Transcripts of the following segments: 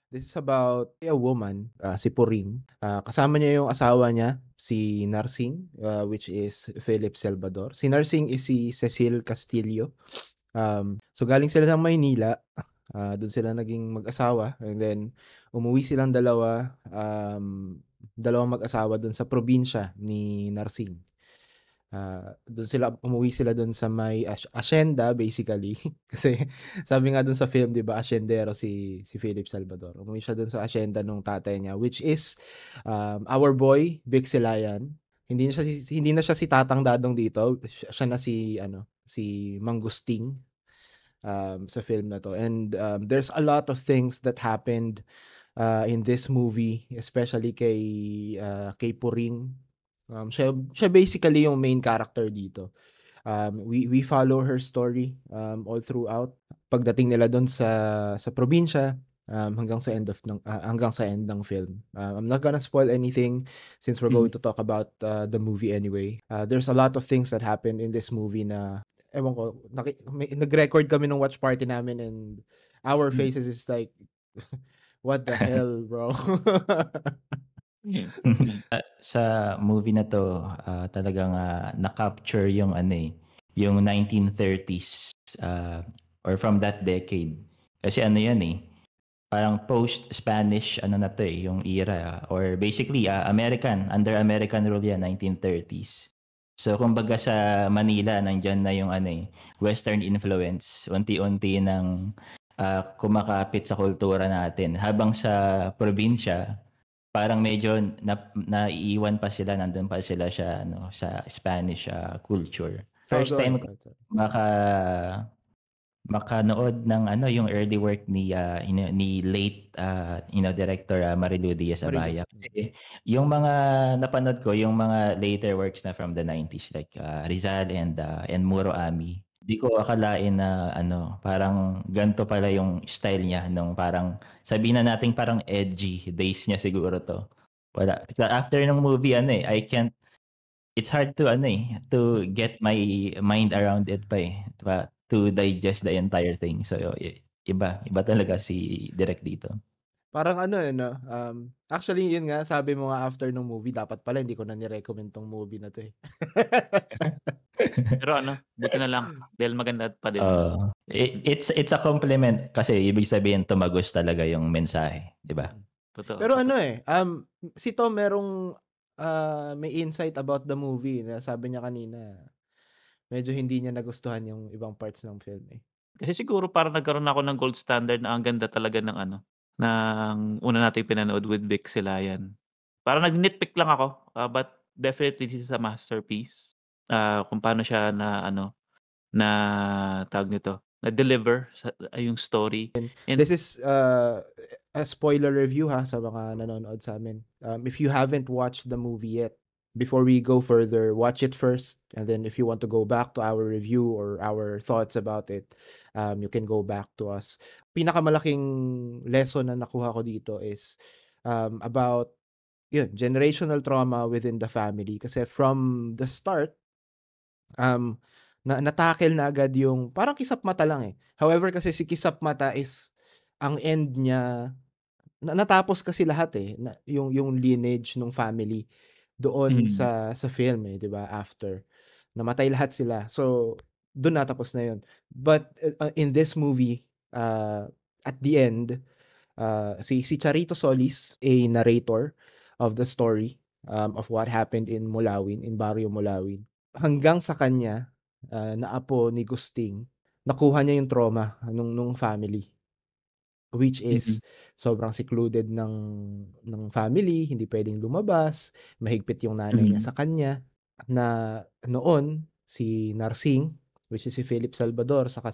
This is about a woman, si Puring. Kasama niya yung asawa niya, si Narsing, which is Philip Salvador. Si Narsing is si Cecil Castillo. So galing sila ng Maynila, dun sila naging mag-asawa and then umuwi silang dalawang mag-asawa dun sa probinsya ni Narsing. Umuwi sila dun sa may asyenda basically kasi sabi nga dun sa film 'di ba asyendero si Philip Salvador. Umuwi siya dun sa asyenda nung tatay niya which is our boy Vic Silayan. Hindi na siya si Tatang Dadong dito. Siya na si Mangusting sa film na to. And there's a lot of things that happened in this movie, especially kay Puring. Siya basically yung main character dito. We follow her story all throughout. Pagdating nila doon sa probinsya, hanggang sa end ng film. I'm not gonna spoil anything since we're going to talk about the movie anyway. There's a lot of things that happened in this movie na ewan ko, nag-record kami ng watch party namin and our faces is like, what the hell, bro? Sa movie na 'to, talagang, na-capture yung yung 1930s, or from that decade. Kasi yan, parang post-Spanish na 'to, yung era, or basically, under American rule yan, 1930s. So kumbaga sa Manila nandiyan na yung western influence, unti-unti ng, kumakapit sa kultura natin. Habang sa probinsya, parang medyo naiiwan pa sila, nandun pa sila sa Spanish culture. First Go time ahead. ko makanood ng yung early work ni late director Marilu Diaz-Abaya. Kasi yung mga napanood ko, yung mga later works na from the 90s like Rizal and Muro Ami. Di ko akalain na parang ganito pala yung style niya nung parang sabihin na nating parang edgy days niya siguro to. Wala. After ng movie it's hard to get my mind around it diba? To digest the entire thing. So iba talaga si Direk dito. Parang no? Actually, yun nga, sabi mo nga after nung movie, dapat pala hindi ko na ni-recommend tong movie na to eh. Pero buti na lang dahil maganda pa din. It's a compliment kasi ibig sabihin tumagos talaga yung mensahe, di ba? Totoo. Pero si Tom may insight about the movie na sabi niya kanina, medyo hindi niya nagustuhan yung ibang parts ng film eh. Kasi siguro parang nagkaroon ako ng gold standard na ang ganda talaga ng ng una nating pinanood with Vic Silayan. Parang nag-nitpick lang ako, but definitely this is a masterpiece. Kung paano siya na tawag nito, na-deliver yung story. And this is a spoiler review sa mga nanonood sa amin. If you haven't watched the movie yet, before we go further, watch it first, and then if you want to go back to our review or our thoughts about it, you can go back to us. Pinakamalaking lesson na nakuha ko dito is about generational trauma within the family. Kasi from the start, na-tackle na agad yung parang kisap mata lang eh. However, kasi si kisap mata is ang end niya natapos kasi lahat eh yung lineage ng family doon sa film eh, 'di ba? After namatay lahat sila. So doon natapos na yun. But in this movie, at the end, si Charito Solis, a narrator of the story of what happened in Mulawin, in Barrio Mulawin. Hanggang sa kanya, na apo ni Gusting, nakuha niya yung trauma nung family. Which is sobrang secluded ng family, hindi pwedeng lumabas, mahigpit yung nanay niya sa kanya, na noon si Narsing, which is si Philip Salvador, saka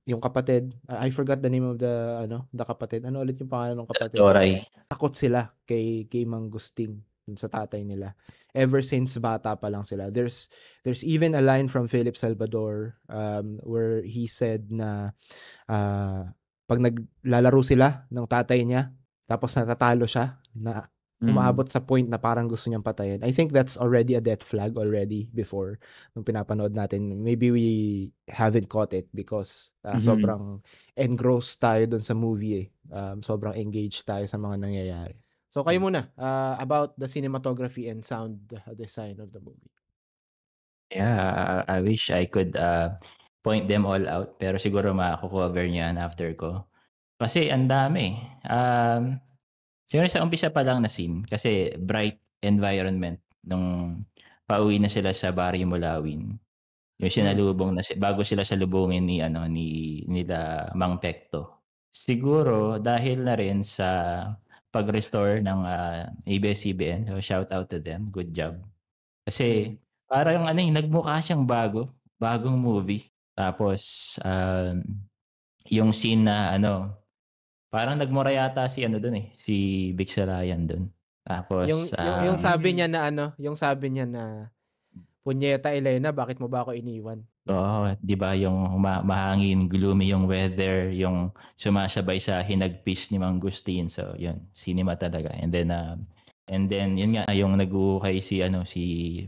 yung kapatid, I forgot the name of the kapatid. Ano ulit yung pangalan ng kapatid? Doray. Takot sila kay Mang Gusting, dun sa tatay nila. Ever since bata pa lang sila. There's even a line from Philip Salvador where he said na pag naglalaro sila ng tatay niya, tapos natatalo siya, na umaabot sa point na parang gusto niyang patayin. I think that's already a death flag already before nung pinapanood natin. Maybe we haven't caught it because sobrang engrossed tayo dun sa movie eh. sobrang engaged tayo sa mga nangyayari. So kayo muna, about the cinematography and sound design of the movie. Yeah, I wish I could point them all out, pero siguro mako-cover niyan after ko. Kasi ang dami. Siguro sa umpisa pa lang na scene kasi bright environment nung pauwi na sila sa Barrio Mulawin. Yung sinalubong na bago sila salubungin ni nila Mang Pekto. Siguro dahil na rin sa pag-restore ng ABS-CBN. So shout out to them. Good job. Kasi parang nagmukha siyang bagong movie. Tapos yung scene na parang nagmura yata si si Vic Sarayan dun. Tapos Yung sabi niya na yung sabi niya na, "Punyeta Elena, bakit mo ba ako iniwan?" Oo, 'di ba yung mahangin, gloomy yung weather, yung sumasabay sa hinagpis ni Mang Gustin. So, yun, cinema talaga. And then yun nga yung nag-uukay si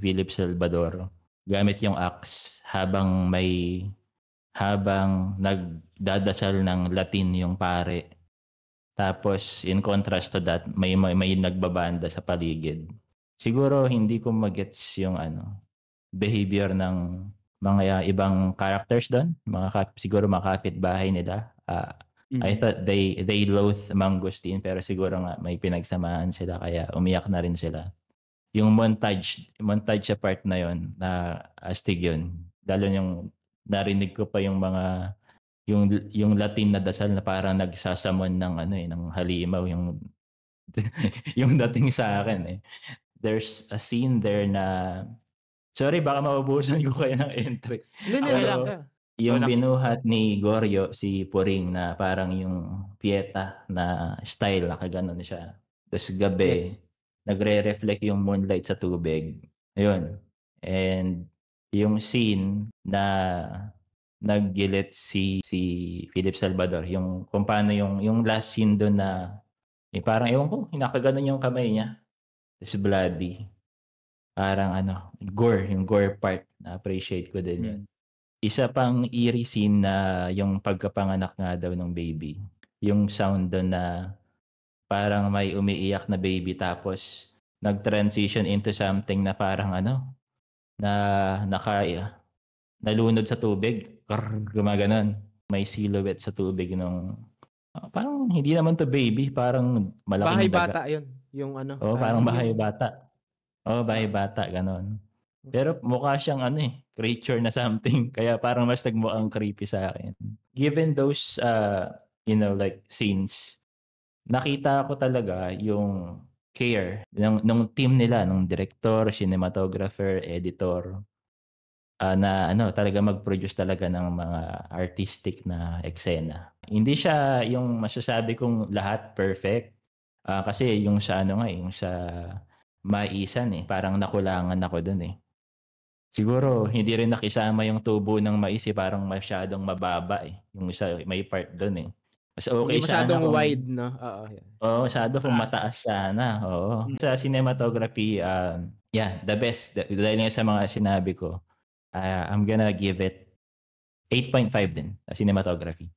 Philip Salvador gamit yung axe habang nagdadasal ng Latin yung pare. Tapos in contrast to that, may nagbabanda sa paligid. Siguro hindi ko magets yung behavior ng mga ibang characters doon, siguro mga kapitbahay nila. I thought they loathe Mangustin, pero siguro nga may pinagsamahan sila kaya umiyak na rin sila. Yung montage sa part na yon na astig yun. Lalo yung narinig ko pa yung mga yung Latin na dasal na parang nagsasamon ng ng halimaw yung yung dating sa akin eh. There's a scene there na sorry baka maubusan ko kayo ng entry. Hindi, lang. Yung Wala. binuhat ni Goryo si Puring na parang yung Pieta na style nakaganon siya. Tapos gabi Yes. nagre-reflect yung moonlight sa tubig. Ayun. And yung scene na naggilit si Philip Salvador, yung kung paano yung last scene doon na parang ewan ko, nakaganon yung kamay niya. Tapos bloody. Parang yung gore part, na-appreciate ko din yun. Isa pang eerie scene na yung pagkapanganak nga daw ng baby. Yung sound doon na parang may umiiyak na baby tapos nag-transition into something na parang na nalunod sa tubig. Gumaganon. May silhouette sa tubig nung parang hindi naman to baby, parang Bahay malaking daga. bata yun. Yung Oo, parang bahay yung bata. Oo, bahay bata, ganon. Pero mukha siyang creature na something. Kaya parang mas nagmukhang creepy sa akin. Given those, like scenes, nakita ko talaga yung care ng team nila, ng director, cinematographer, editor, na talaga mag-produce talaga ng mga artistic na eksena. Hindi siya yung masasabi kong lahat perfect. Kasi yung sa yung sa Maisan parang nakulangan ako dun Siguro hindi rin nakisama yung tubo ng mais parang masyadong mababa Yung isa may part dun Mas okay hindi sana masyadong kung wide, no? Oo, yeah. Oo, masyado kung mataas sana. Oo. Sa cinematography, yeah, the best. Dahil nga sa mga sinabi ko, I'm gonna give it 8.5 din sa cinematography.